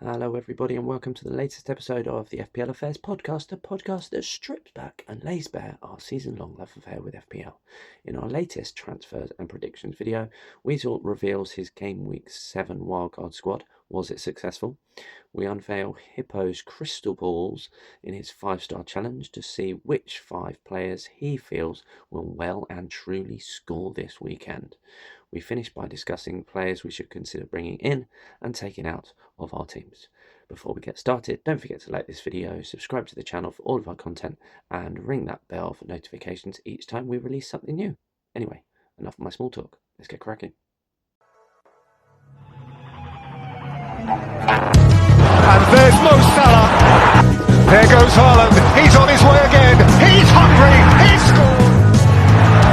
Hello, everybody, and welcome to the latest episode of the FPL Affairs podcast, a podcast that strips back and lays bare our season-long love affair with FPL. In our latest transfers and predictions video, Weasel reveals his game week 7 wildcard squad. Was it successful? We unveil Hippo's crystal balls in his 5-star challenge to see which 5 players he feels will well and truly score this weekend. We finish by discussing players we should consider bringing in and taking out of our teams. Before we get started, don't forget to like this video, subscribe to the channel for all of our content, and ring that bell for notifications each time we release something new. Anyway, enough of my small talk. Let's get cracking. And there's Mo Salah. There goes Haaland. He's on his way again. He's hungry. He scored.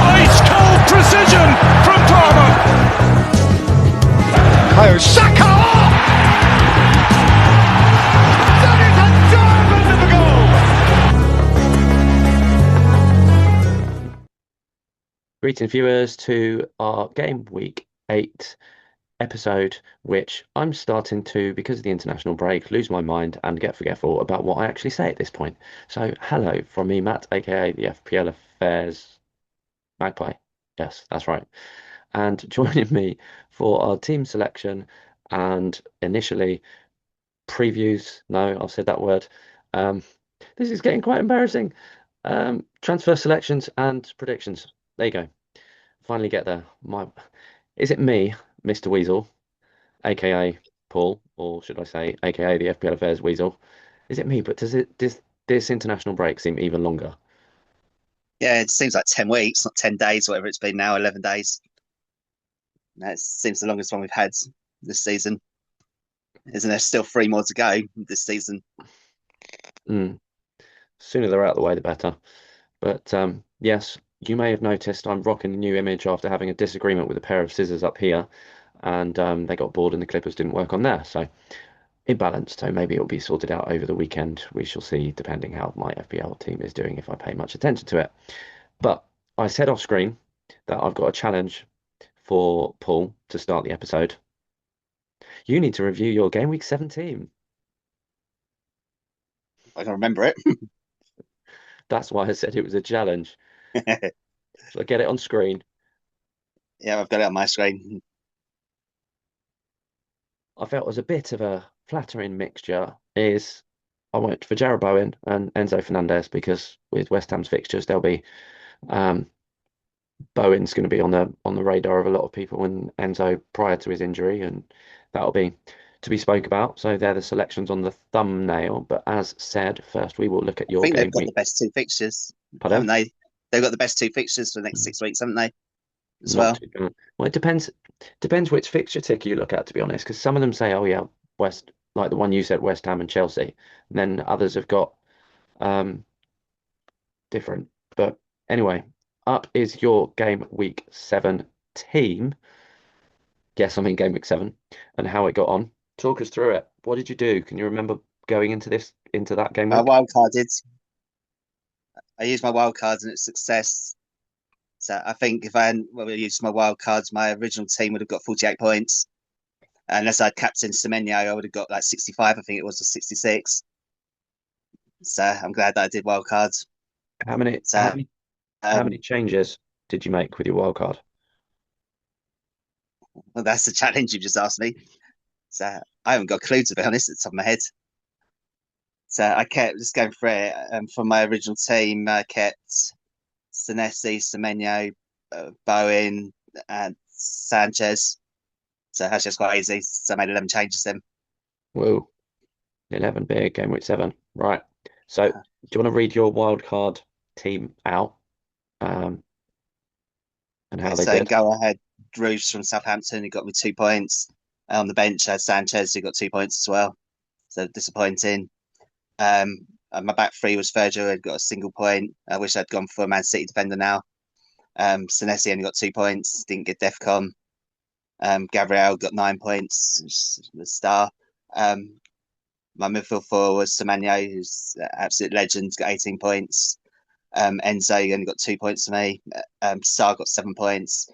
Ice cold precision from Palmer. Kayo Saka. That is a diamond of a goal. Greetings, viewers, to our Game Week 8 episode, which I'm starting to, because of the international break, lose my mind and get forgetful about what I actually say at this point. So, hello from me, Matt, aka the FPL Affairs Magpie. Yes, that's right. And joining me for our team selection and initially previews. No, I've said that word. This is getting quite embarrassing. Transfer selections and predictions. There you go. Finally get there. Is it me, Mr. Weasel, aka Paul, or should I say, aka the FPL Affairs Weasel? Is it me? But does this international break seem even longer? Yeah, it seems like 10 weeks, not 10 days, whatever it's been now, 11 days. That seems the longest one we've had this season. Isn't there still 3 more to go this season? Sooner they're out of the way, the better. But yes, you may have noticed I'm rocking a new image after having a disagreement with a pair of scissors up here, and they got bored and the clippers didn't work on there. So imbalanced. So maybe it'll be sorted out over the weekend. We shall see, depending how my FPL team is doing, if I pay much attention to it. But I said off screen that I've got a challenge for Paul to start the episode. You need to review your game week 17. I can remember it. That's why I said it was a challenge. So I get it on screen. Yeah, I've got it on my screen. I felt was a bit of a flattering mixture is I went for Jarrod Bowen and Enzo Fernandez because with West Ham's fixtures there'll be Bowen's going to be on the radar of a lot of people and Enzo prior to his injury, and that'll be to be spoke about. So they're the selections on the thumbnail. But as said, first we will look at I your think game they've got week. the best 2 fixtures, Pardon? haven't they? They've got the best 2 fixtures for the next 6 weeks, haven't they? As Not well. too bad. Well, it depends which fixture ticker you look at, to be honest, because some of them say, oh yeah, West, like the one you said, West Ham and Chelsea. And then others have got different. But anyway, up is your game week 7 team. Yes, I mean game week 7 and how it got on. Talk us through it. What did you do? Can you remember going into that game I week? wildcarded. I used my wildcards and it's success. So I think if I hadn't used my wildcards, my original team would have got 48 points. Unless I'd captained Semenyo, I would have got like 65. I think it was, or 66. So I'm glad that I did wildcards. How many So how many changes did you make with your wild card? well, that's the challenge you just asked me. So I haven't got a clue, to be honest, at the top of my head. So I kept just going through it. From my original team, I kept Senesi, Semenyo, Bowen, and Sanchez. So that's just quite easy. So I made 11 changes then. Whoa, 11 big game week 7. Right. So do you want to read your wild card team out? And how they did? Go ahead. Drews from Southampton, he got me 2 points. On the bench, I had Sanchez, who got 2 points as well. So disappointing. My back 3 was Virgil, who had got a single point. I wish I'd gone for a Man City defender now. Senesi only got 2 points, didn't get DEFCON. Gabriel got 9 points, the star. My midfield 4 was Semenyo, who's an absolute legend, got 18 points. Enzo only got 2 points for me. Sarr got 7 points,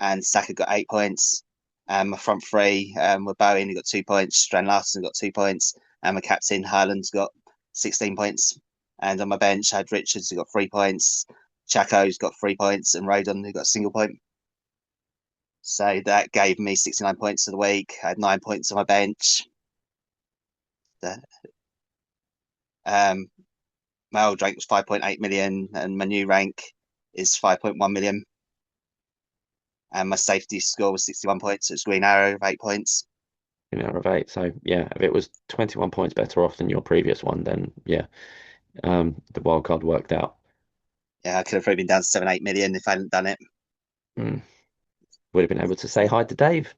and Saka got 8 points. My front three were Bowen, who got 2 points, Strand Larson got 2 points, and my captain, Haaland's got 16 points. And on my bench, I had Richards, who got 3 points, Chaco's got 3 points, and Rodon, who got a single point. So that gave me 69 points for the week. I had 9 points on my bench. Um, my old rank was 5.8 million, and my new rank is 5.1 million. And my safety score was 61 points. So it's Green Arrow of 8 points. Out of 8. So yeah, if it was 21 points better off than your previous one, then yeah, the wild card worked out. Yeah, I could have probably been down to 7, 8 million if I hadn't done it. Mm. Would have been able to say hi to Dave.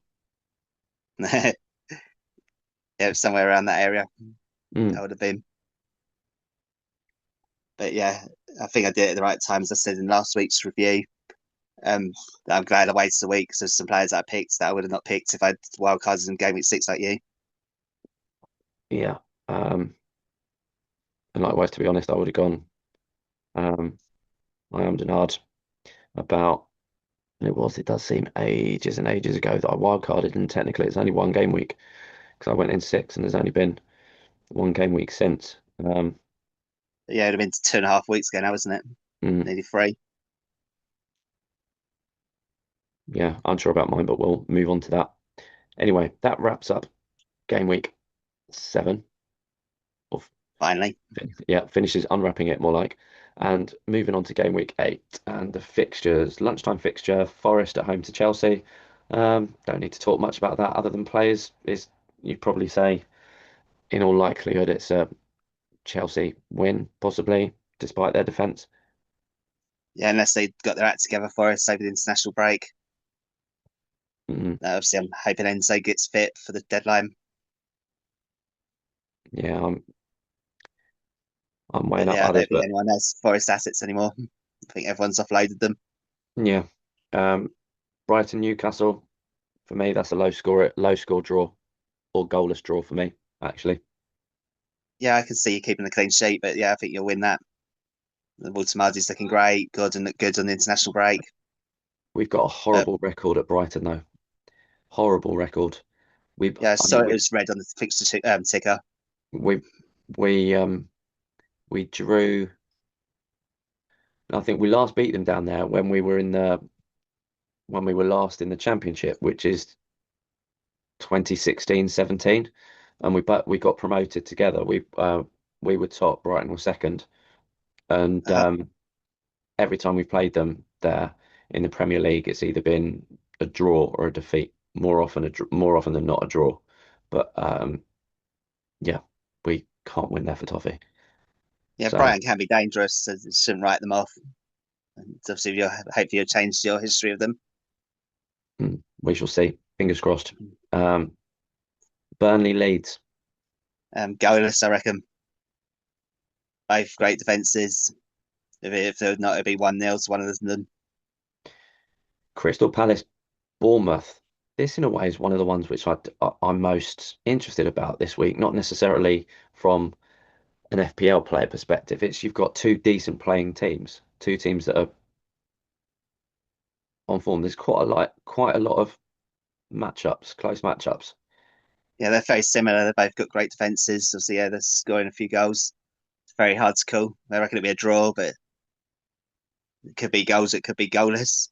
Yeah, somewhere around that area, Mm. I would have been. But yeah, I think I did it at the right time, as I said in last week's review. Um, I'm glad I waited a week because there's some players that I picked that I would have not picked if I'd wildcards in game week 6 like you. Yeah. And likewise, to be honest, I would have gone. Um, I am Denard about. It does seem ages and ages ago that I wildcarded, and technically it's only one game week because I went in 6, and there's only been one game week since. But yeah, it'd have been 2.5 weeks ago now, wasn't it? Mm, Nearly 3. yeah, unsure about mine, but we'll move on to that. Anyway, that wraps up game week 7. Or Finally. yeah, finishes unwrapping it more like. And moving on to game week 8 and the fixtures. Lunchtime fixture, Forest at home to Chelsea. Don't need to talk much about that other than players. Is you'd probably say in all likelihood it's a Chelsea win, possibly, despite their defence. Yeah, unless they got their act together for us over the international break. Mm, Obviously, I'm hoping Enzo gets fit for the deadline. yeah, I'm weighing But up yeah, I others, don't think but anyone has Forest assets anymore. I think everyone's offloaded them. yeah. Um, Brighton Newcastle for me that's a low score draw or goalless draw for me actually. Yeah, I can see you keeping a clean sheet, but yeah, I think you'll win that. The Watermardy's looking great. Gordon looked good on the international break. We've got a But horrible record at Brighton though. Horrible record. We, yeah, I I saw mean, it was red on the fixture ticker. we, we, we drew. I think we last beat them down there when we were when we were last in the championship, which is 2016-17, and we got promoted together. We were top, Brighton was second, and Uh, every time we've played them there in the Premier League, it's either been a draw or a defeat. More often than not a draw, but yeah, we can't win there for toffee. yeah, So Brighton can be dangerous, so you shouldn't write them off. And obviously, hopefully you'll change your history of them. we shall see. Fingers crossed. Um, Burnley Leeds. Goalless, I reckon. Both great defences. If they're not, it'd be 1-0 to one of them. Crystal Palace, Bournemouth. This, in a way, is one of the ones which I'm most interested about this week. Not necessarily from an FPL player perspective. It's you've got two decent playing teams, two teams that are on form. There's quite a lot of matchups, close matchups. Yeah, they're very similar. They've both got great defences. Obviously, yeah, they're scoring a few goals. It's very hard to call. I reckon it'll be a draw, but it could be goals. It could be goalless.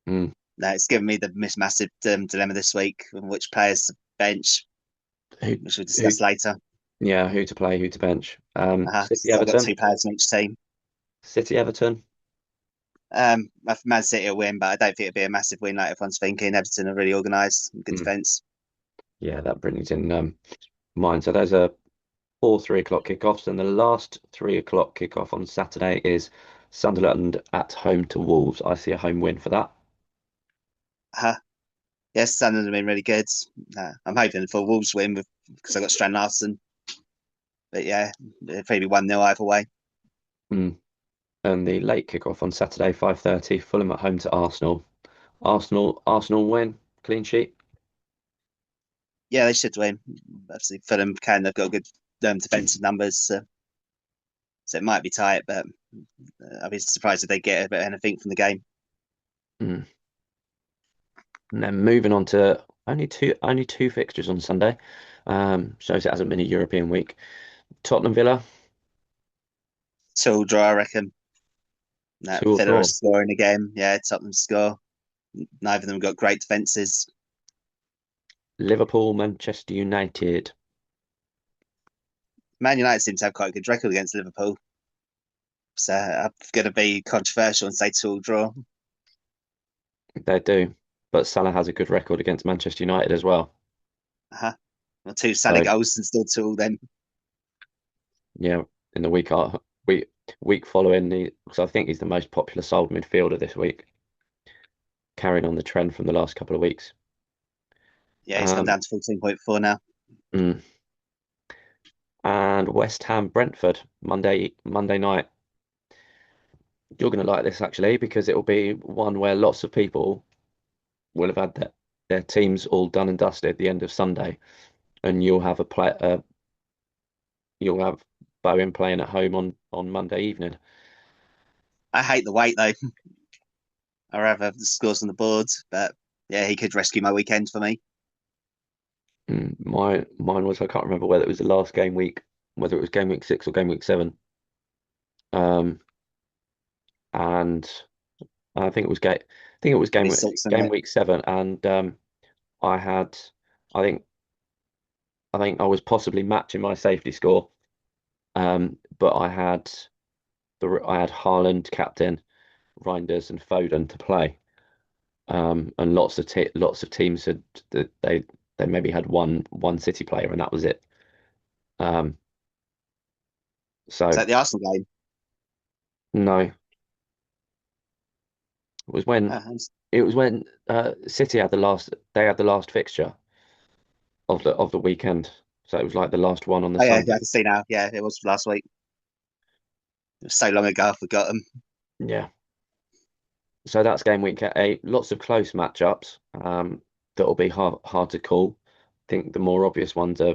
Mm. No, it's given me the massive dilemma this week on which players to bench, Who, which we'll who, discuss later. yeah, who to play, who to bench. City So I've got Everton, 2 players in each team. City Everton. Man City will win, but I don't think it'll be a massive win like everyone's thinking. Everton are really organised, good Mm. defence. Yeah, that brings in mine. So those are all 3 o'clock kickoffs, and the last 3 o'clock kickoff on Saturday is Sunderland at home to Wolves. I see a home win for that. Uh, yes, Sunderland have been really good. I'm hoping for Wolves win because I got Strand Larson. But yeah, it'll probably be 1-0 either way. Mm. And the late kickoff on Saturday, 5:30, Fulham at home to Arsenal. Arsenal win, clean sheet. Yeah, they should win. Obviously, Fulham they've got good defensive numbers, so it might be tight, but I'd be surprised if they get a bit of anything from the game. Mm. And then moving on to only two fixtures on Sunday. Shows it hasn't been a European week. Tottenham Villa, Two draw, I reckon. That 2-2 Villa are draw. scoring again. Yeah, Tottenham score. Neither of them got great defences. Liverpool, Manchester United. Man United seem to have quite a good record against Liverpool. So I'm going to be controversial and say two draw. They do, but Salah has a good record against Manchester United as well. Uh-huh. Well, two Salah So goals and still two then. yeah, in the week following the, because I think he's the most popular sold midfielder this week, carrying on the trend from the last couple of weeks. Yeah, he's gone Um, down to 14.4 now. mm. And West Ham Brentford Monday night. You're going to like this actually because it will be one where lots of people will have had their teams all done and dusted at the end of Sunday, and you'll have Bowen playing at home on Monday evening. I hate the wait though. I rather the scores on the board, but yeah, he could rescue my weekend for me. Mine was I can't remember whether it was the last game week, whether it was game week 6 or game week 7. Um, and I think it was He sucks in game it. week 7, and I had I think I think I was possibly matching my safety score. But I had Haaland captain, Reinders and Foden to play. And lots of teams had that they maybe had one City player and that was it. Um, Is so that the Arsenal game? no, it was when Oh, City had the last fixture of the weekend. So it was like the last one on the yeah, I Sunday. can see now. Yeah, it was last week. It was so long ago, I've forgotten. Yeah. So that's game week 8. Lots of close matchups that'll be hard to call. I think the more obvious ones are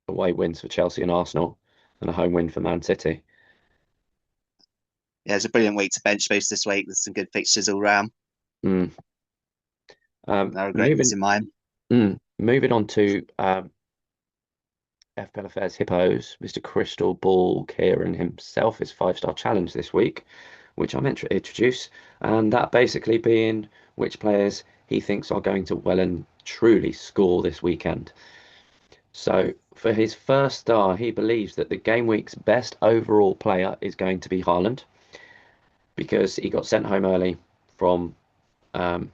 away wins for Chelsea and Arsenal, and a home win for Man City. Yeah, it's a brilliant week to bench boost this week. There's some good fixtures all round. Mm. I regret Moving losing mine. moving on to FPL Affairs Hippos, Mr. Crystal Ball Kieran himself, his 5-star challenge this week, which I meant to introduce, and that basically being which players he thinks are going to well and truly score this weekend. So for his first star, he believes that the game week's best overall player is going to be Haaland because he got sent home early from um,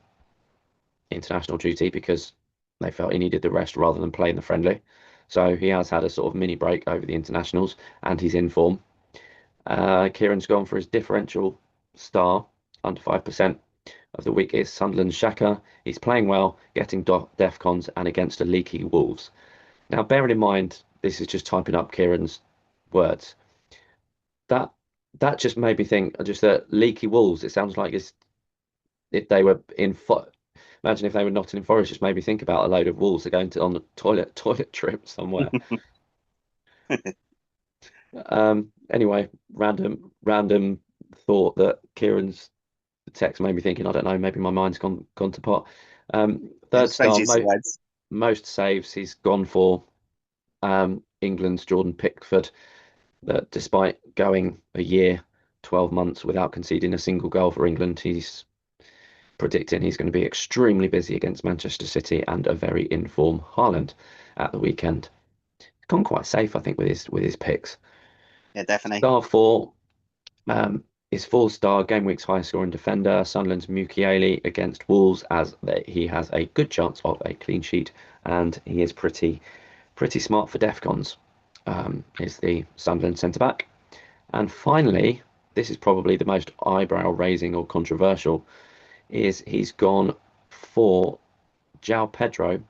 international duty because they felt he needed the rest rather than playing the friendly. So he has had a sort of mini break over the internationals and he's in form. Kieran's gone for his differential star under 5% of the week is Sunderland Shaka. He's playing well, getting defcons and against a leaky Wolves. Now, bearing in mind, this is just typing up Kieran's words. That that just made me think just that leaky Wolves. It sounds like it's if they were imagine if they were Nottingham Forest. Just made me think about a load of wolves that are going to on a toilet trip somewhere. Anyway, random thought that Kieran's text made me thinking. I don't know. Maybe my mind's gone to pot. Yeah, Third strange star, use of words. most saves he's gone for. England's Jordan Pickford. That despite going a year, 12 months without conceding a single goal for England, he's predicting he's going to be extremely busy against Manchester City and a very in-form Haaland at the weekend. Gone quite safe, I think, with his picks. Yeah, definitely. Star four is 4-star game week's highest scoring defender, Sunderland's Mukiele against Wolves, as he has a good chance of a clean sheet and he is pretty smart for defcons. Is the Sunderland centre back. And finally, this is probably the most eyebrow raising or controversial, is he's gone for João Pedro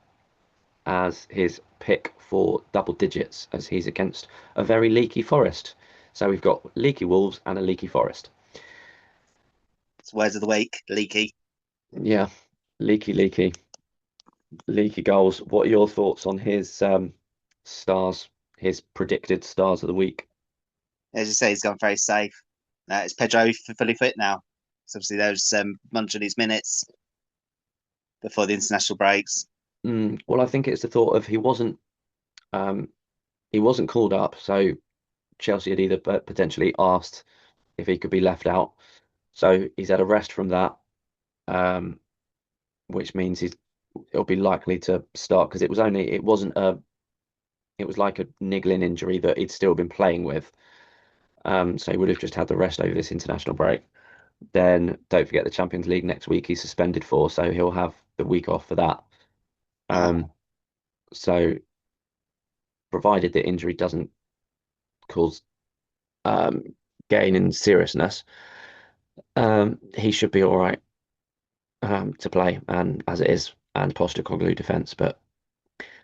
as his pick for double digits, as he's against a very leaky Forest. So we've got leaky Wolves and a leaky Forest. It's words of the week. Leaky. Yeah, leaky, leaky goals. What are your thoughts on his stars, his predicted stars of the week? As you say, he's gone very safe. It's Pedro fully fit now. So obviously, there's monitoring his minutes before the international breaks. Well, I think it's the thought of um, he wasn't called up, so Chelsea had either potentially asked if he could be left out. So he's had a rest from that, um, which means he'll be likely to start because it was like a niggling injury that he'd still been playing with. So he would have just had the rest over this international break. Then don't forget the Champions League next week he's suspended for, so he'll have the week off for that. Ah, Um, so provided the injury doesn't cause um, gain in seriousness, he should be all right to play, and as it is, and Postecoglou defence. But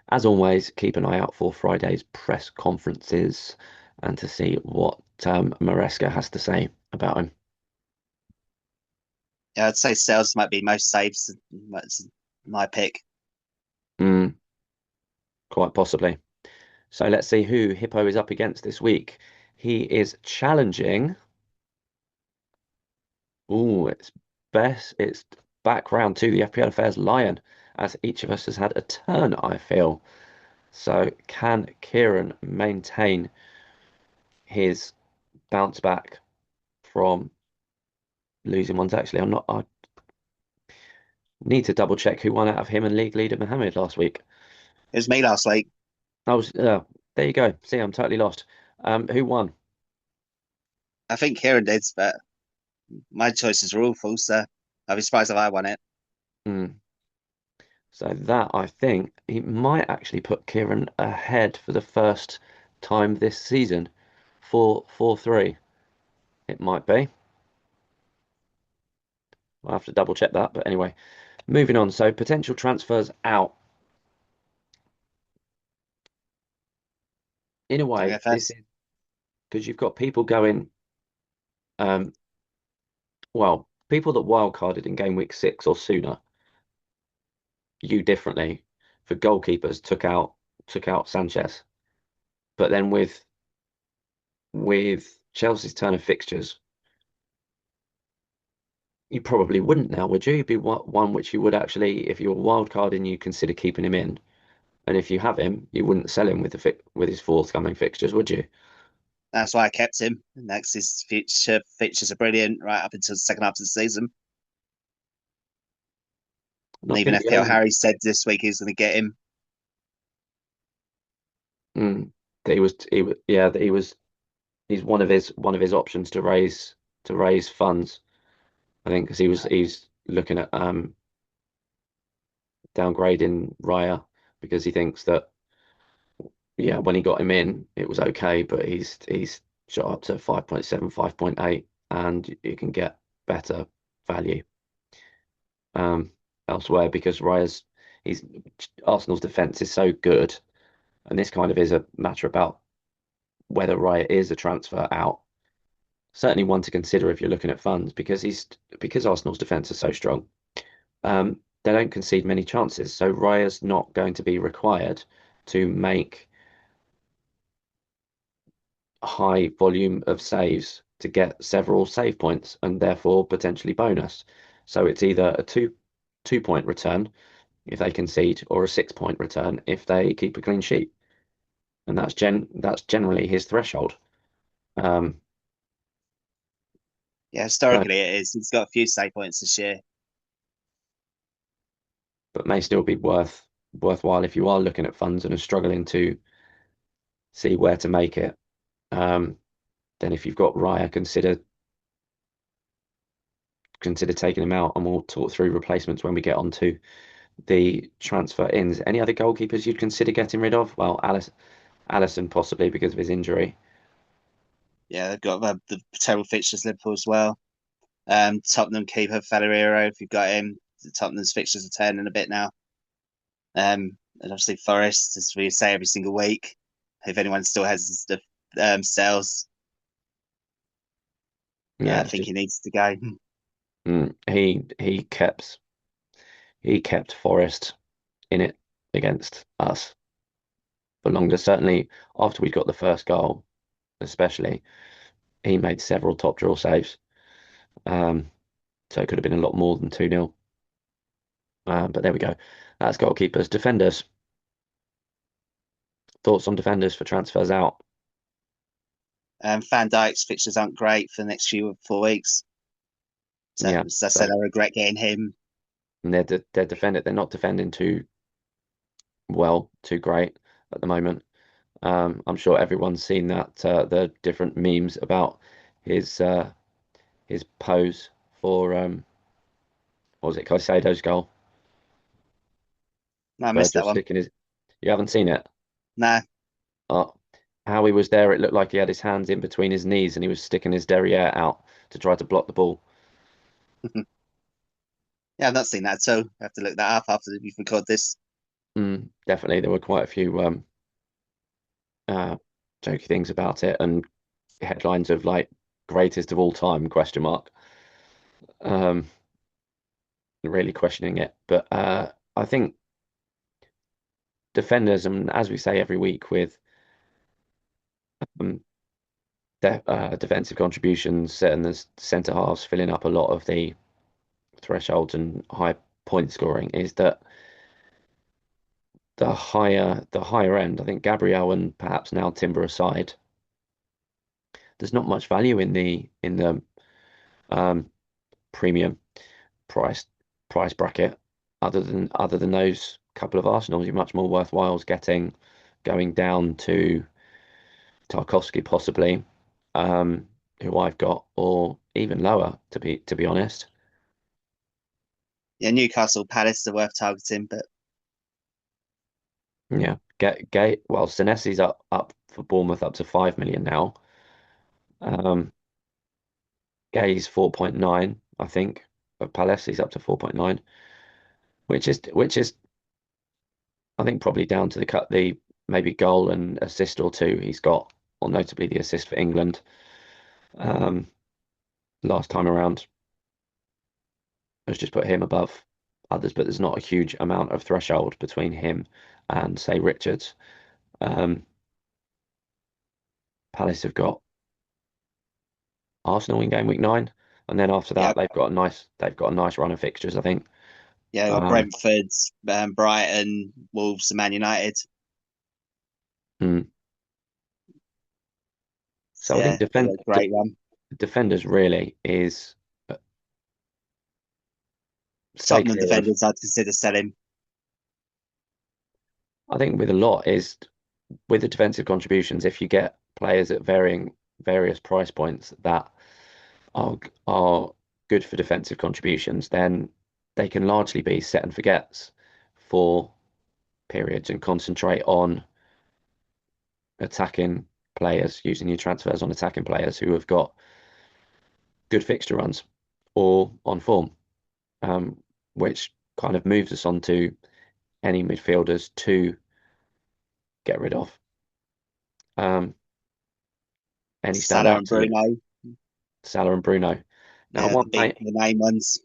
as always, keep an eye out for Friday's press conferences and to see what Maresca has to say about him. yeah, I'd say Sales might be most saves. That's my pick. Mm, quite possibly. So let's see who Hippo is up against this week. He is challenging. Oh, it's back round to the FPL Affairs Lion, as each of us has had a turn, I feel. So can Kieran maintain his bounce back from losing ones? Actually, I need to double check who won out of him and league leader Mohammed last week. It was me last week. I was, there you go. See, I'm totally lost. Who won? I think Kieran did, but my choices were awful, so I'd be surprised if I won it. Hmm. So that I think he might actually put Kieran ahead for the first time this season. 4-3. It might be. I'll have to double check that. But anyway, moving on. So potential transfers out. In a Do you way, want to go this first? is because you've got people going, um, well, people that wildcarded in game week 6 or sooner, you differently for goalkeepers took out Sanchez. But then with Chelsea's turn of fixtures, you probably wouldn't now, would you? You'd be one which you would actually, if you were wildcarding, you consider keeping him in. And if you have him, you wouldn't sell him with with his forthcoming fixtures, would you? That's why I kept him. Next, his future fixtures are brilliant right up until the second half of the season. And And I even think the FPL only Harry said this week he was going to get him. that that he's one of his options to raise funds. I think because he's looking at downgrading Raya because he thinks that when he got him in it was okay, but he's shot up to 5.7, 5.8, and you can get better value um elsewhere because he's Arsenal's defense is so good, and this kind of is a matter about whether Raya is a transfer out. Certainly one to consider if you're looking at funds because Arsenal's defense is so strong. They don't concede many chances, so Raya's not going to be required to make a high volume of saves to get several save points and therefore potentially bonus. So it's either a two point return if they concede or a 6 point return if they keep a clean sheet. And that's generally his threshold. Um, Yeah, so, historically it is. He's got a few save points this year. but may still be worthwhile if you are looking at funds and are struggling to see where to make it. Um, then if you've got Raya, consider taking him out, and we'll talk through replacements when we get onto the transfer ins. Any other goalkeepers you'd consider getting rid of? Well, Allison possibly because of his injury. Yeah, they've got the terrible fixtures, Liverpool as well. Tottenham keeper Federer, if you've got him, Tottenham's fixtures are 10 and a bit now. And obviously Forest, as we say every single week. If anyone still has the sales, I Yeah, think he needs to go. he kept Forest in it against us for longer. Certainly after we got the first goal, especially he made several top draw saves. Um, so it could have been a lot more than 2-0. But there we go. That's goalkeepers. Defenders. Thoughts on defenders for transfers out? Van Dijk's fixtures aren't great for the next 4 weeks. So, Yeah. as I said, So I regret getting him. and they're defending. They're not defending too well, too great at the moment. I'm sure everyone's seen that the different memes about his his pose for what was it, Caicedo's goal? No, I missed Virgil that one. sticking his. You haven't seen it? No. Oh, how he was there, it looked like he had his hands in between his knees and he was sticking his derriere out to try to block the ball. Yeah, I've not seen that, so I have to look that up after we've recorded this. Definitely, there were quite a few uh, jokey things about it and headlines of like greatest of all time question mark. Um, really questioning it, but I think defenders, and as we say every week with um, defensive contributions and the centre halves filling up a lot of the thresholds and high point scoring, is that the higher end, I think Gabriel and perhaps now Timber aside, there's not much value in the um, premium price price bracket other than those couple of Arsenals. You're much more worthwhile getting going down to Tarkovsky possibly, um, who I've got, or even lower to be honest. Yeah, Newcastle Palace are worth targeting, but Yeah, get well, Senesi's up for Bournemouth up to 5 million now. Um, Gay's 4.9, I think. But Palace up to 4.9, which is I think probably down to the maybe goal and assist or two he's got, or notably the assist for England um, last time around. Let's just put him above others, but there's not a huge amount of threshold between him and say Richards. Um, Palace have got Arsenal in game week 9, and then after yeah, that they've got a nice run of fixtures, I think. yeah, got Um, Brentford, Brighton, Wolves, and Man United. mm. So So I think yeah, they've got a great run. defenders really is stay Tottenham clear of. defenders, I'd consider selling. I think with a lot is with the defensive contributions, if you get players at varying various price points that are good for defensive contributions, then they can largely be set and forgets for periods and concentrate on attacking players, using your transfers on attacking players who have got good fixture runs or on form, um, which kind of moves us on to any midfielders to get rid of. Um, any stand Salah out and to you? Bruno, Salah and Bruno. Now, yeah, one mate, the main ones.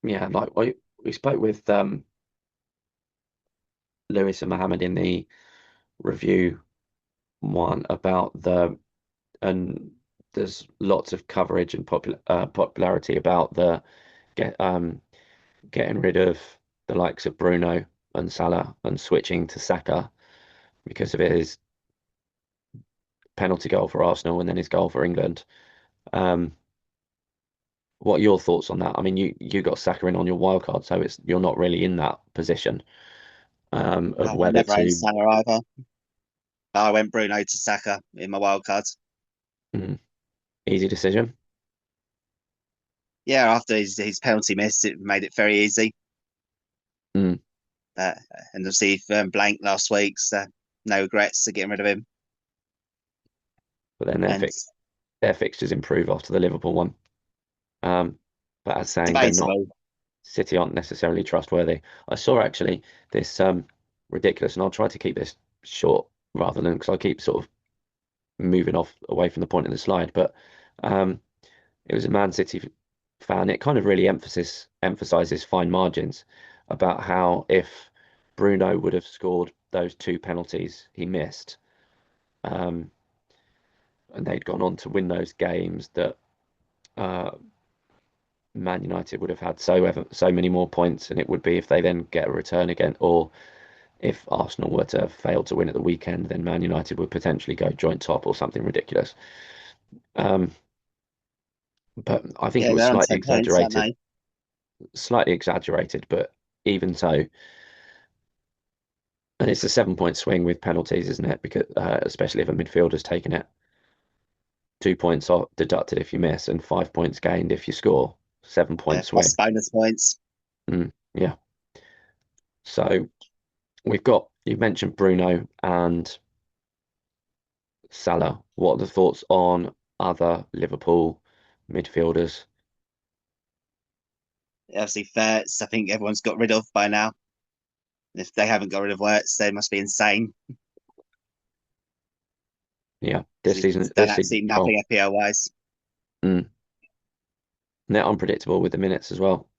yeah, like we spoke with Lewis and Mohammed in the review one about and there's lots of coverage and popularity about the get getting rid of the likes of Bruno and Salah and switching to Saka because of his penalty goal for Arsenal and then his goal for England. Um, what are your thoughts on that? I mean, you got Saka in on your wild card, so you're not really in that position of No, I whether never owned to. Salah either. I went Bruno to Saka in my wild card. Mm, easy decision. Yeah, after his penalty miss, it made it very easy. Mm, Uh, and obviously, blank last week, so no regrets to getting rid of him. but then And their fixtures improve after the Liverpool one. Um, but as saying, they're not. debatable. City aren't necessarily trustworthy. I saw actually this ridiculous, and I'll try to keep this short rather than because I keep sort of moving off away from the point of the slide. But um, it was a Man City fan. It kind of really emphasizes fine margins about how if Bruno would have scored those two penalties he missed, um, and they'd gone on to win those games, that uh, Man United would have had so many more points, and it would be if they then get a return again, or if Arsenal were to fail to win at the weekend, then Man United would potentially go joint top or something ridiculous. Um, but I think it Yeah, was they're on 10 points, aren't they? slightly exaggerated, but even so, and it's a 7 point swing with penalties, isn't it? Because especially if a midfielder's taken it, 2 points off deducted if you miss, and 5 points gained if you score. 7 point Yeah, plus swing. bonus points. Yeah. So you mentioned Bruno and Salah. What are the thoughts on other Liverpool midfielders? Obviously, Verts, I think everyone's got rid of by now. If they haven't got rid of Wirtz, they must be insane Yeah, because this he's season, done this season, absolutely oh, nothing FPL wise. mm, they're unpredictable with the minutes as well.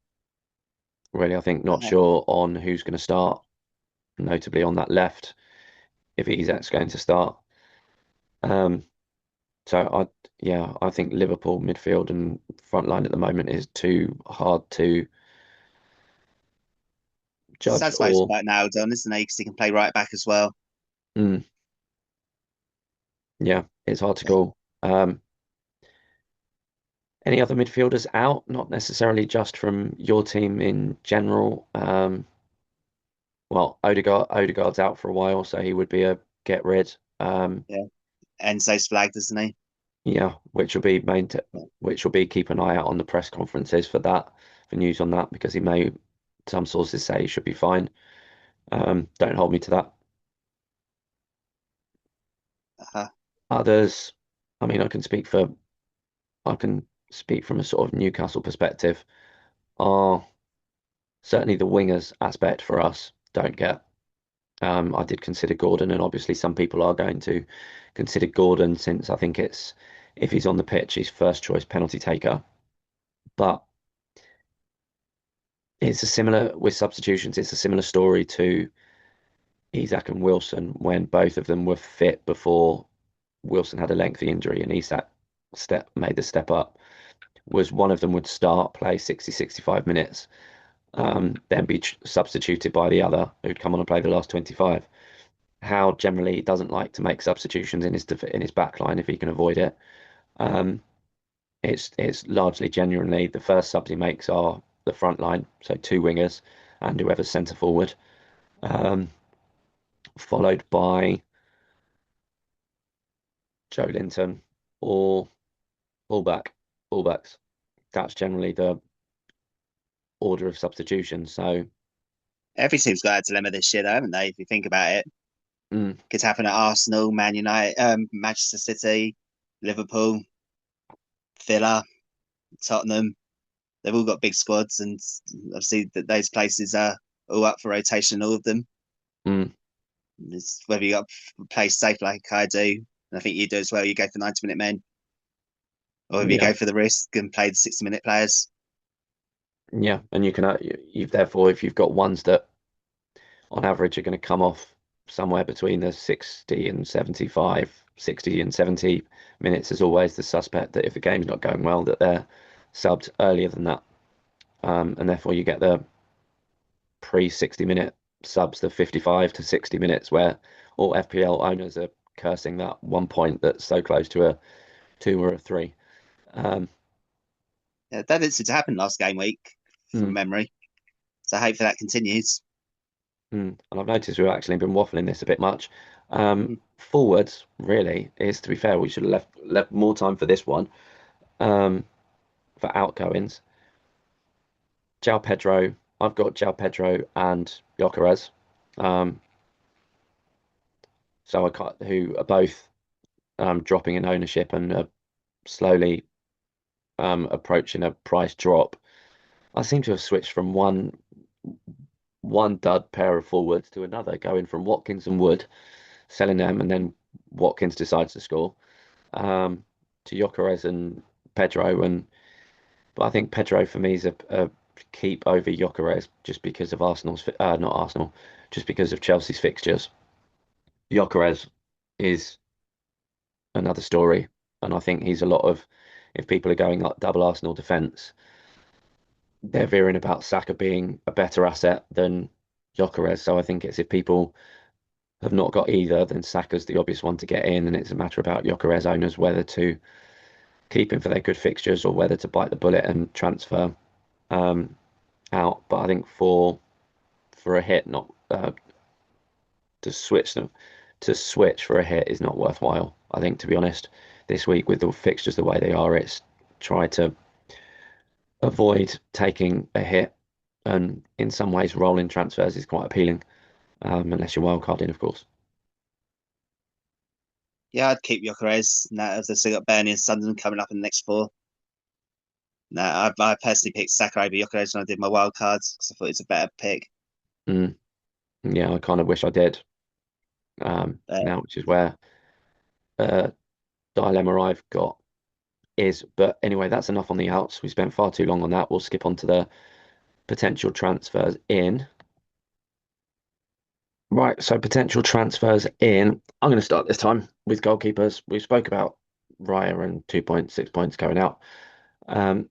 Really, I think not Uh, sure on who's going to start, notably on that left, if Isak's going to start. Um, so yeah, I think Liverpool midfield and front line at the moment is too hard to judge Sasmo's or, quite nailed on, isn't he? Because he can play right back as well. mm, yeah, it's hard to Yeah. call. Any other midfielders out? Not necessarily just from your team in general. Well, Odegaard's out for a while, so he would be a get rid. Yeah. Enzo's flagged, isn't he? Yeah, Yeah. which will be keep an eye out on the press conferences for that, for news on that, because some sources say he should be fine. Don't hold me to that. Uh, Others, I mean, I can speak from a sort of Newcastle perspective. Are certainly the wingers aspect for us don't get. I did consider Gordon, and obviously some people are going to consider Gordon since I think it's if he's on the pitch, he's first choice penalty taker. But it's a similar with substitutions. It's a similar story to Isak and Wilson when both of them were fit before Wilson had a lengthy injury and Isak made the step up. Was one of them would start, play 60, 65 minutes, then be substituted by the other who'd come on and play the last 25. How generally he doesn't like to make substitutions in his back line if he can avoid it. Um, it's largely genuinely the first subs he makes are the front line, so two wingers and whoever's centre forward, um, followed by Joe Linton or fullback, fullbacks. That's generally the order of substitution. So, every team's got a dilemma this year, though, haven't they? If you think about it, mm, could happen at Arsenal, Man United, Manchester City, Liverpool, Villa, Tottenham. They've all got big squads, and obviously those places are all up for rotation. All of them. mm, It's whether you got to play safe like I do, and I think you do as well. You go for 90-minute men, or if you yeah, go for the risk and play the 60-minute players. yeah, and you can you've therefore if you've got ones that on average are going to come off somewhere between the 60 and 75, 60 and 70 minutes is always the suspect that if the game's not going well, that they're subbed earlier than that. And therefore you get the pre 60-minute subs, the 55 to 60 minutes, where all FPL owners are cursing that 1 point that's so close to a two or a three. Um, Yeah, that didn't seem to happen last game week from mm, memory. So hopefully that continues. and I've noticed we've actually been waffling this a bit much. Mhm. Forwards, really, is to be fair, we should have left more time for this one. For outgoings. João Pedro, I've got João Pedro and Gyökeres. Um, so I can't, who are both dropping in ownership and slowly approaching a price drop. I seem to have switched from one dud pair of forwards to another, going from Watkins and Wood, selling them, and then Watkins decides to score, to Gyökeres and Pedro, and but I think Pedro for me is a keep over Gyökeres just because of not Arsenal, just because of Chelsea's fixtures. Gyökeres is another story, and I think he's a lot of if people are going like double Arsenal defence, they're veering about Saka being a better asset than Gyökeres. So I think it's if people have not got either, then Saka's the obvious one to get in, and it's a matter about Gyökeres owners whether to keep him for their good fixtures or whether to bite the bullet and transfer um, out. But I think for a hit, not to switch them to switch for a hit is not worthwhile. I think, to be honest, this week with the fixtures the way they are, it's try to avoid taking a hit. And in some ways, rolling transfers is quite appealing, unless you're wildcarding, of course. Yeah, I'd keep Gyökeres. Now, as they've still got Burnley and Sunderland coming up in the next four. No, I personally picked Saka over Gyökeres when I did my wild cards because I thought it's a better pick. Mm, yeah, I kind of wish I did. But Now, which is where dilemma I've got is. But anyway, that's enough on the outs. We spent far too long on that. We'll skip on to the potential transfers in. Right, so potential transfers in. I'm going to start this time with goalkeepers. We spoke about Raya and 2.6 points going out. Um,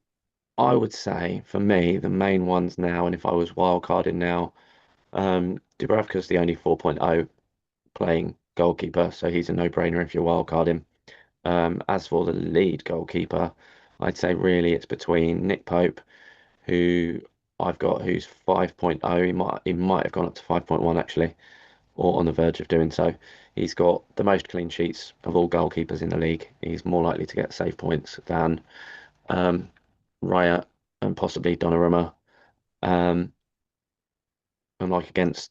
I would say for me, the main ones now, and if I was wildcarding now, Dubravka's the only 4.0 playing goalkeeper, so he's a no-brainer if you're wildcarding. As for the lead goalkeeper, I'd say really it's between Nick Pope, who I've got, who's 5.0. He might have gone up to 5.1 actually, or on the verge of doing so. He's got the most clean sheets of all goalkeepers in the league. He's more likely to get save points than um, Raya and possibly Donnarumma. Um, and like against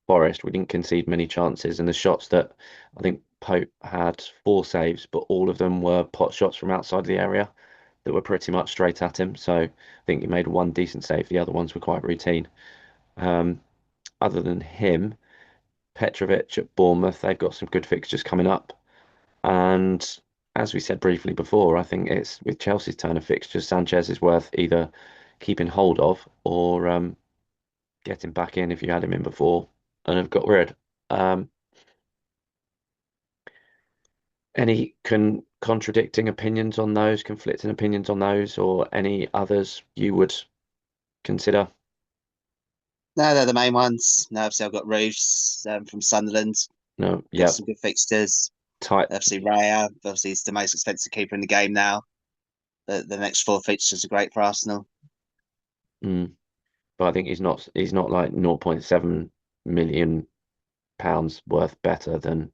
Forest, we didn't concede many chances, and the shots that I think Pope had four saves, but all of them were pot shots from outside the area that were pretty much straight at him. So I think he made one decent save. The other ones were quite routine. Um, other than him, Petrovic at Bournemouth, they've got some good fixtures coming up. And as we said briefly before, I think it's with Chelsea's turn of fixtures, Sanchez is worth either keeping hold of or getting back in if you had him in before and have got rid. Um, any contradicting opinions on those, conflicting opinions on those, or any others you would consider? no, they're the main ones. No, obviously I've got Roos from Sunderland. No, Got yeah, some good fixtures. tight. Obviously Raya, obviously he's the most expensive keeper in the game now. The next four fixtures are great for Arsenal. Mm. But I think he's not like 0.7 million pounds worth better than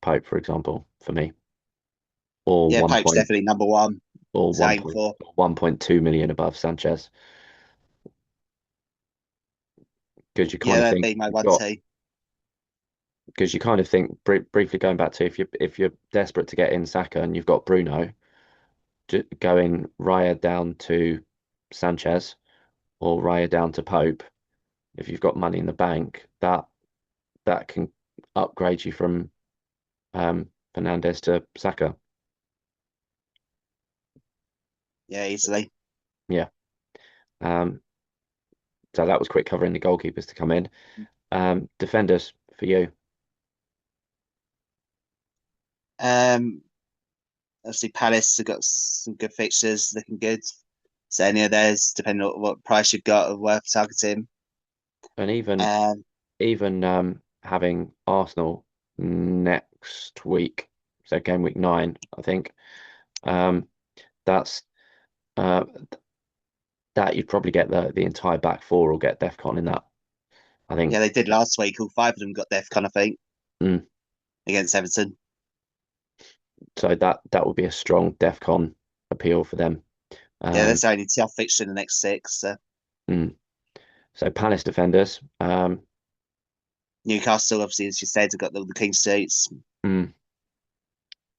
Pope, for example, for me, or Yeah, one Pope's point definitely number one or to one aim point for. 1.2 million above Sanchez. Because you Yeah, kind of that'd think be my you've one got too. because you kind of think briefly going back to if you're desperate to get in Saka and you've got Bruno going Raya down to Sanchez or Raya down to Pope, if you've got money in the bank, that can upgrade you from Fernandez to Saka. Yeah, easily. Yeah. Um, so that was quick covering the goalkeepers to come in. Defenders for you. Um, Obviously Palace have got some good fixtures, looking good. So any of those, depending on what price you've got, are worth targeting. And even Um, even having Arsenal next week, so game week 9, I think. Um, that's uh, that you'd probably get the entire back four or get DEFCON in that. I think yeah, they did last week. All five of them got death kind of thing mm, against Everton. so. That would be a strong DEFCON appeal for them. Yeah, Um, there's only tough fixture in the next six. So mm. So Palace defenders. Newcastle, obviously, as you said, have got the clean sheets. Mm.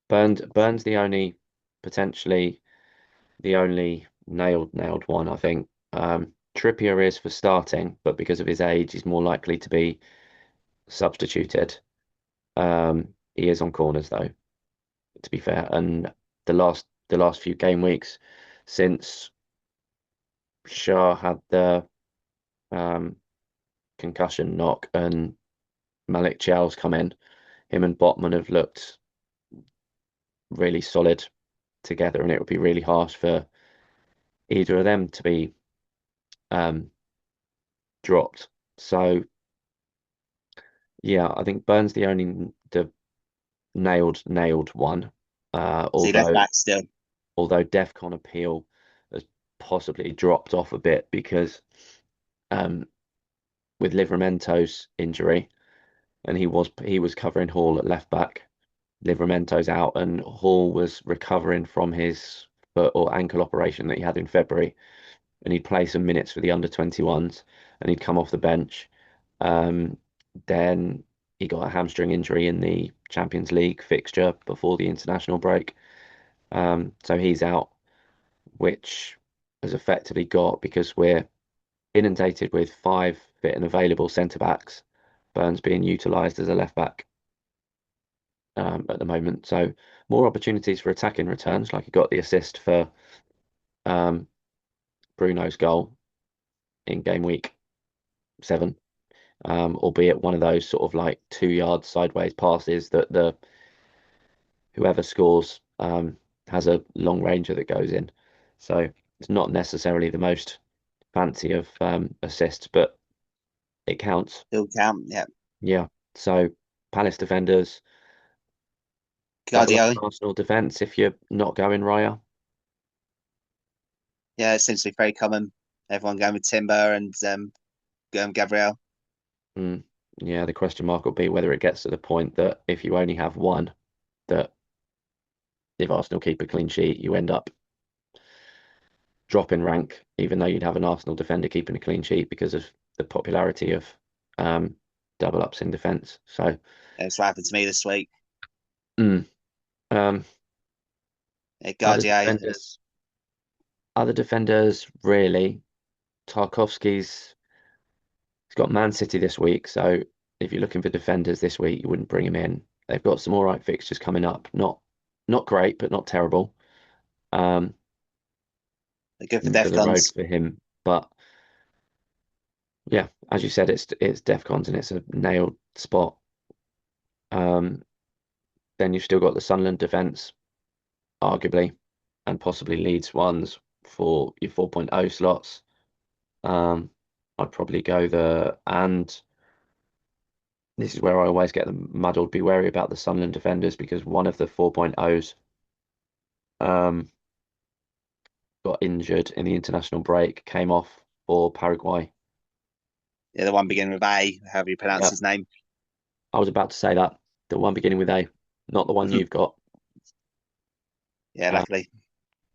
Burns the only potentially the only nailed one, I think. Trippier is for starting, but because of his age, he's more likely to be substituted. He is on corners though, to be fair. And the last few game weeks since Shah had the um, concussion knock and Malik Chiao's come in, him and Botman have looked really solid together, and it would be really harsh for either of them to be um, dropped. So yeah, I think Burns the only the nailed one. Uh, So he left although back still. although DEFCON appeal has possibly dropped off a bit because um, with Livramento's injury, and he was covering Hall at left back. Livramento's out, and Hall was recovering from his foot or ankle operation that he had in February, and he'd play some minutes for the under 21s, and he'd come off the bench. Um, then he got a hamstring injury in the Champions League fixture before the international break. So he's out, which has effectively got because we're inundated with five fit and available centre backs. Burns being utilised as a left back at the moment. So more opportunities for attacking returns, like he got the assist for um, Bruno's goal in game week 7, albeit one of those sort of like 2 yard sideways passes that the whoever scores has a long ranger that goes in. So it's not necessarily the most fancy of assists, but it counts. Still count. Yeah. Yeah. So Palace defenders, double up Guardiola. Arsenal defence if you're not going Raya. Yeah, it seems to be very common. Everyone going with Timber and going with Gabriel. Mm. Yeah, the question mark will be whether it gets to the point that if you only have one, that if Arsenal keep a clean sheet, you end up dropping rank, even though you'd have an Arsenal defender keeping a clean sheet because of the popularity of um, double ups in defence. So, That's what happened to me this week. mm, um, other Guardiola. defenders, other defenders, really. Tarkovsky's he's got Man City this week, so if you're looking for defenders this week, you wouldn't bring him in. They've got some all right fixtures coming up. Not great, but not terrible. Um, They're good for Middle of the road Defcons. for him, but yeah, as you said, it's DEFCONs and it's a nailed spot. Um, then you've still got the Sunderland defence, arguably, and possibly Leeds ones for your 4.0 slots. Um, I'd probably go and this is where I always get them muddled. Be wary about the Sunderland defenders because one of the 4.0s um, got injured in the international break, came off for Paraguay. Yeah, the one beginning with A, however you pronounce Yeah, his name. I was about to say that. The one beginning with A, not the one you've got. Yeah, Uh, luckily.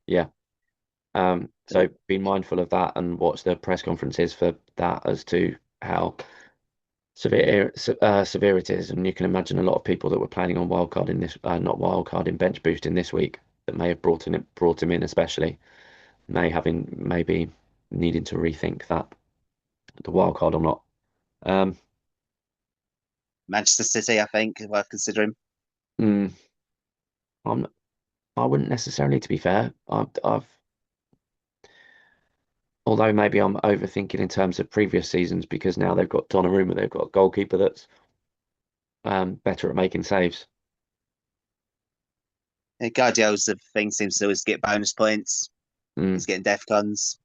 yeah. So be mindful of that and watch the press conferences for that as to how severe it is. And you can imagine a lot of people that were planning on wildcard in this, not wildcard in bench boost in this week that may have brought him in, especially maybe needing to rethink that the wildcard or not. Um, Manchester City, I think, is worth considering. mm, I'm I wouldn't necessarily, to be fair. I've although maybe I'm overthinking in terms of previous seasons because now they've got Donnarumma, they've got a goalkeeper that's better at making saves. Yeah, Guardiola's the thing seems to always get bonus points. Mm, He's getting Defcons.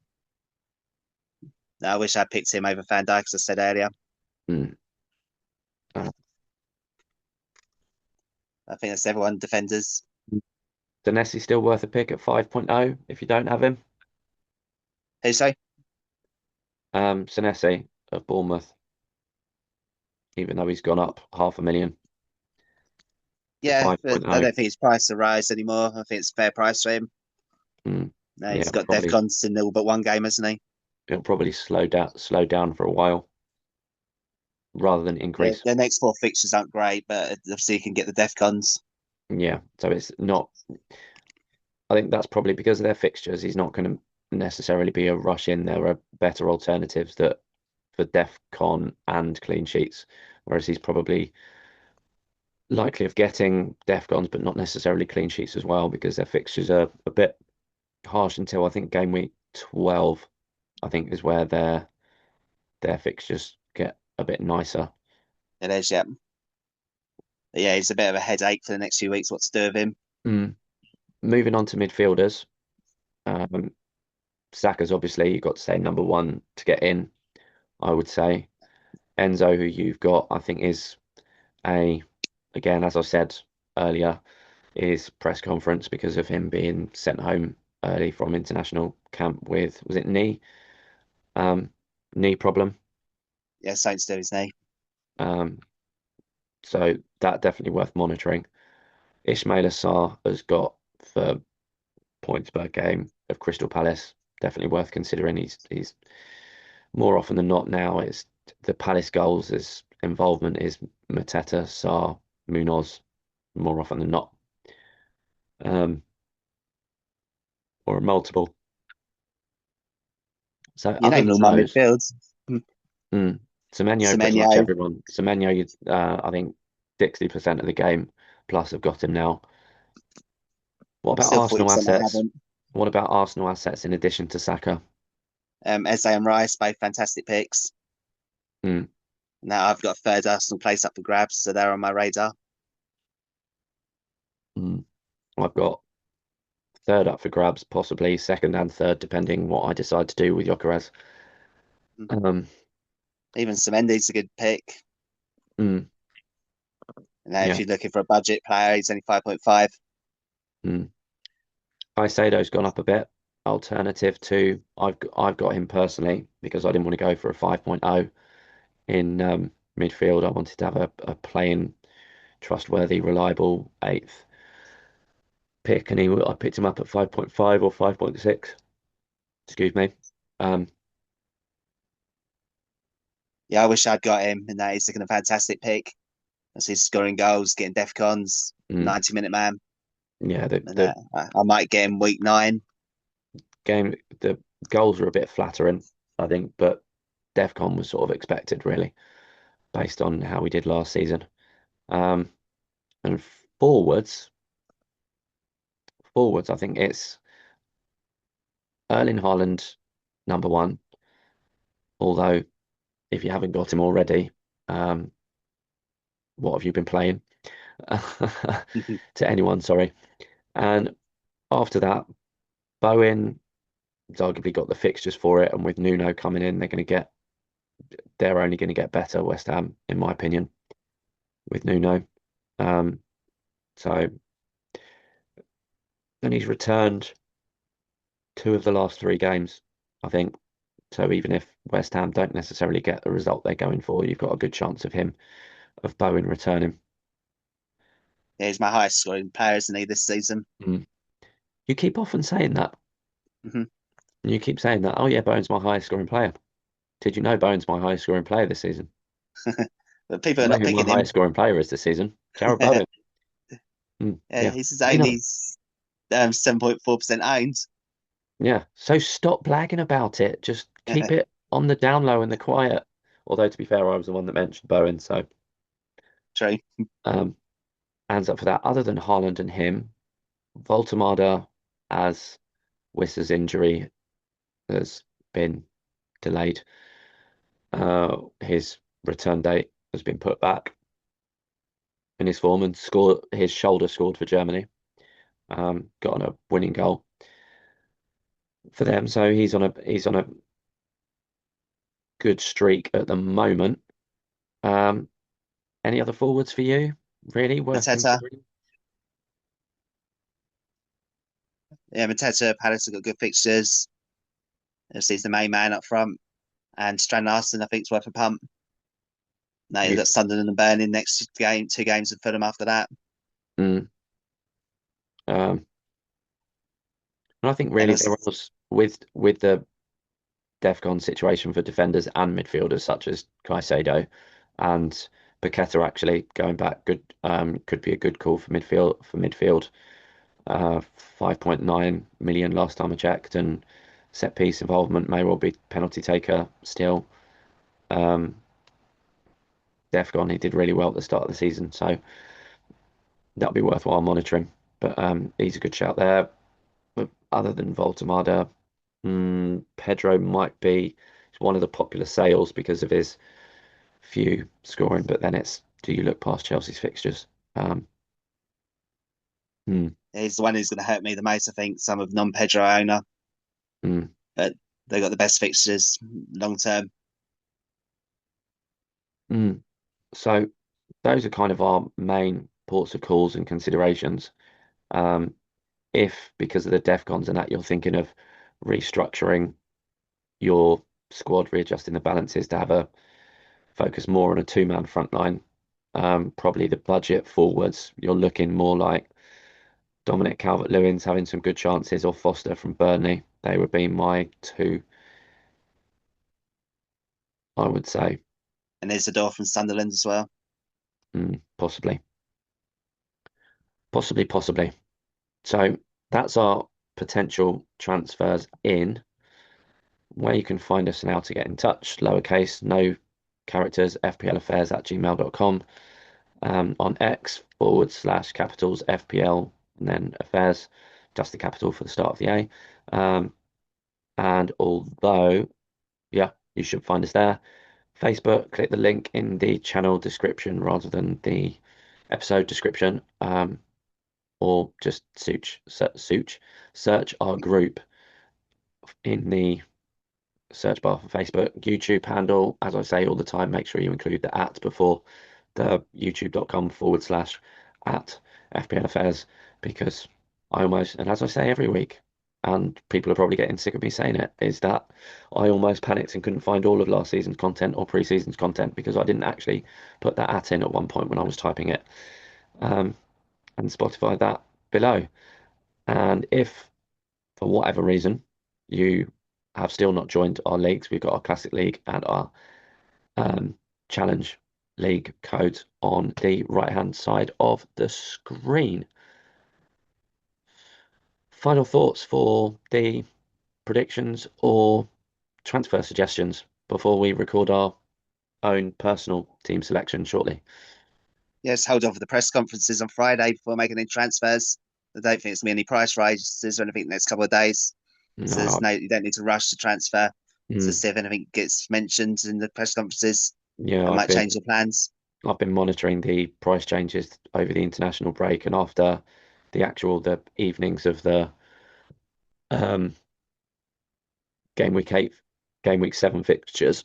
I wish I picked him over Van Dijk, as I said earlier. mm. Uh, I think that's everyone defenders. Senesi still worth a pick at 5.0 if you don't have him. Who say? Senesi of Bournemouth, even though he's gone up 500,000 to Yeah, but I 5.0. don't think his price will rise anymore. I think it's a fair price for him. Mm, No, yeah, he's got Defcons in all but one game, hasn't he? it'll probably slow down for a while rather than increase. The next four fixtures aren't great, but obviously you can get the Defcons. Yeah, so it's not. I think that's probably because of their fixtures. He's not going to necessarily be a rush in. There are better alternatives that for DEFCON and clean sheets, whereas he's probably likely of getting DEFCONs, but not necessarily clean sheets as well because their fixtures are a bit harsh until I think game week 12. I think is where their fixtures get a bit nicer. It is, yeah. But yeah, he's a bit of a headache for the next few weeks. What to do with him? Mm. Moving on to midfielders. Um, Saka's obviously you've got to say number one to get in, I would say. Enzo, who you've got, I think is a, again, as I said earlier, is press conference because of him being sent home early from international camp with, was it um, knee problem? Yeah, something to do with his knee. Um, so that definitely worth monitoring. Ismail Assar has got for points per game of Crystal Palace, definitely worth considering. He's more often than not now. It's the Palace goals. His involvement is Mateta, Sarr, Munoz, more often than not, um, or a multiple. So You're other naming than all my those, midfields. mm, Semenyo, pretty much Semenyo, everyone. Semenyo, I think 60% of the game plus have got him now. What about still Arsenal 40% I assets? haven't. What about Arsenal assets in addition to Saka? Eze and Rice, both fantastic picks. Mm, Now I've got a third Arsenal place up for grabs, so they're on my radar. mm. I've got third up for grabs, possibly second and third, depending what I decide to do with Gyökeres. Mm. Um, Even Semendi's a good pick. mm, If yeah. you're looking for a budget player, he's only 5.5. Mm. Caicedo's gone up a bit. Alternative to I've got him personally because I didn't want to go for a 5.0 in midfield. I wanted to have a playing, trustworthy, reliable eighth pick, and I picked him up at 5.5 or 5.6. Excuse me. Um, Yeah, I wish I'd got him, and that he's looking a fantastic pick. As he's scoring goals, getting DEFCONs, mm, 90-minute man. yeah, And the I might get him week 9. game, the goals are a bit flattering, I think, but DEFCON was sort of expected, really, based on how we did last season. Um, and forwards, forwards, I think it's Erling Haaland, number one. Although, if you haven't got him already, um, what have you been playing? To anyone, sorry. And after that, Bowen has arguably got the fixtures for it, and with Nuno coming in, they're only going to get better, West Ham, in my opinion, with Nuno. Um, so then he's returned two of the last three games, I think. So even if West Ham don't necessarily get the result they're going for, you've got a good chance of Bowen returning. Yeah, he's my highest scoring player, isn't he, this season? Mm. You keep often saying that. Hmm. You keep saying that. Oh yeah, Bowen's my highest scoring player. Did you know Bowen's my highest scoring player this season? But people You are know not who my picking highest him. scoring player is this season? Jared Bowen. Yeah, Yeah. he's his You know, only 7.4% owned. yeah. So stop blagging about it. Just keep it on the down low and the quiet. Although to be fair, I was the one that mentioned Bowen, so True. um, hands up for that. Other than Haaland and him, Voltemada, as Wissa's injury has been delayed, his return date has been put back in his form and his shoulder scored for Germany. Got on a winning goal for them, so he's on a good streak at the moment. Um, any other forwards for you? Really worth Mateta. considering? Yeah, Mateta, Palace have got good fixtures. He's the main man up front. And Strand Larsen, I think, is worth a pump. Now you've He's, got Sunderland and Burnley next game, 2 games of Fulham after that. mm, um, and I think And really there it's, was with the DEFCON situation for defenders and midfielders such as Caicedo and Paqueta actually going back good could be a good call for midfield. 5.9 million last time I checked, and set piece involvement may well be penalty taker still. Um, Defcon, he did really well at the start of the season, so that'll be worthwhile monitoring. But he's a good shout there. But other than Voltemada, Pedro might be one of the popular sales because of his few scoring. But then it's do you look past Chelsea's fixtures? Um, mm, he's the one who's going to hurt me the most, I think. Some of non Pedro owner. mm. but they got the best fixtures long term. Mm. So those are kind of our main ports of calls and considerations. Um, if because of the DEFCONs and that you're thinking of restructuring your squad, readjusting the balances to have a focus more on a two-man front line, probably the budget forwards, you're looking more like Dominic Calvert-Lewin's having some good chances or Foster from Burnley. They would be my two, I would say. And there's the door from Sunderland as well. Possibly, possibly. So that's our potential transfers in. Where you can find us now to get in touch, lowercase, no characters, fplaffairs@gmail.com, on X /capitals FPL and then affairs, just the capital for the start of the A. And although, yeah, you should find us there. Facebook, click the link in the channel description rather than the episode description, or just search our group in the search bar for Facebook. YouTube handle, as I say all the time, make sure you include the at before the youtube.com/at FPL Affairs, because I almost, and as I say every week, and people are probably getting sick of me saying it, is that I almost panicked and couldn't find all of last season's content or pre-season's content because I didn't actually put that at in at one point when I was typing it, um, and Spotify that below. And if for whatever reason you have still not joined our leagues, we've got our Classic League and our um, Challenge League codes on the right-hand side of the screen. Final thoughts for the predictions or transfer suggestions before we record our own personal team selection shortly. Yes, hold on for the press conferences on Friday before making any transfers. I don't think it's going to be any price rises or anything the next couple of days. So there's No, no, you don't need to rush to transfer. So mm, see if anything gets mentioned in the press conferences yeah, that might change your plans. I've been monitoring the price changes over the international break and after the evenings of the um, game week 8, game week 7 fixtures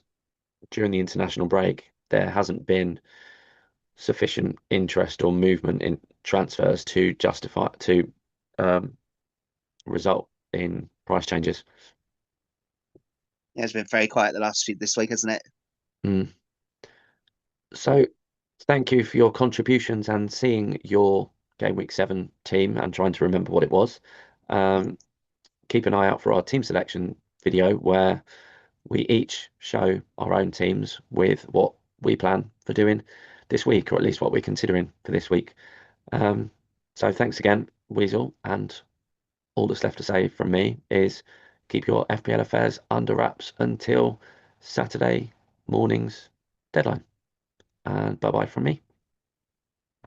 during the international break, there hasn't been sufficient interest or movement in transfers to justify to um, result in price changes. Yeah, it's been very quiet the last few this week, hasn't it? Mm. So thank you for your contributions and seeing your game week 7 team and trying to remember what it was. Um, Keep an eye out for our team selection video where we each show our own teams with what we plan for doing this week, or at least what we're considering for this week. Um, so thanks again, Weasel, and all that's left to say from me is keep your FPL affairs under wraps until Saturday morning's deadline. And bye bye from me.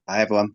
Hi, everyone.